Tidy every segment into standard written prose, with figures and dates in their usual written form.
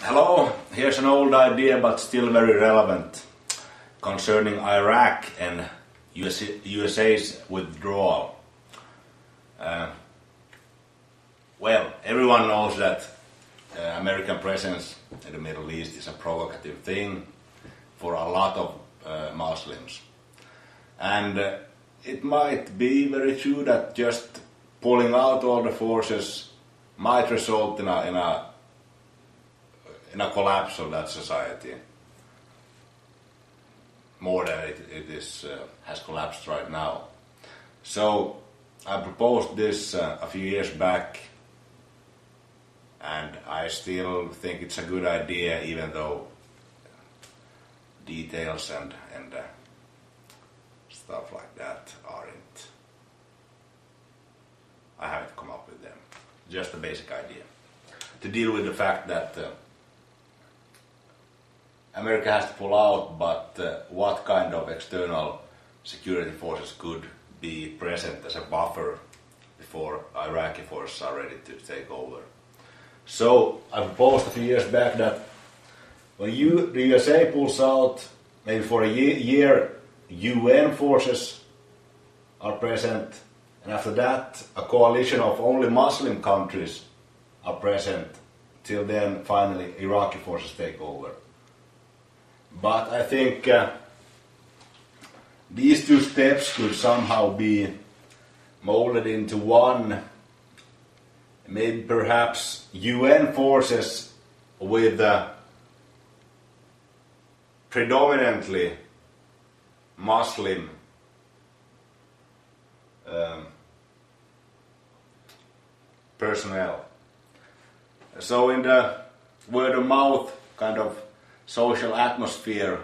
Hello, here's an old idea but still very relevant concerning Iraq and USA's withdrawal. Well, everyone knows that American presence in the Middle East is a provocative thing for a lot of Muslims. And it might be very true that just pulling out all the forces might result in a collapse of that society, more than it has collapsed right now. So I proposed this a few years back, and I still think it's a good idea, even though details and stuff like that I haven't come up with them. Just a basic idea to deal with the fact that America has to pull out, but what kind of external security forces could be present as a buffer before Iraqi forces are ready to take over? So I proposed a few years back that when the USA pulls out, maybe for a year, UN forces are present, and after that a coalition of only Muslim countries are present. Till then, finally, Iraqi forces take over. But I think these two steps could somehow be molded into one, maybe perhaps UN forces with predominantly Muslim personnel. So in the word of mouth kind of social atmosphere,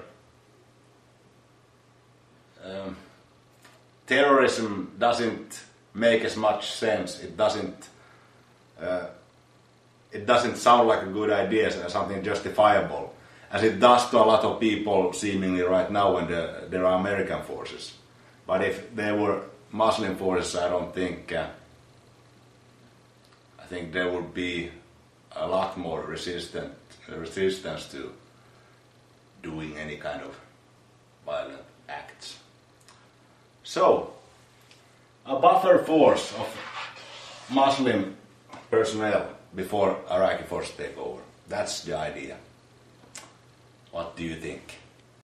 terrorism doesn't make as much sense. It doesn't sound like a good idea as something justifiable, as it does to a lot of people seemingly right now when there are American forces. But if there were Muslim forces, I don't think I think there would be a lot more resistance to doing any kind of violent acts. So, a buffer force of Muslim personnel before Iraqi forces take over. That's the idea. What do you think?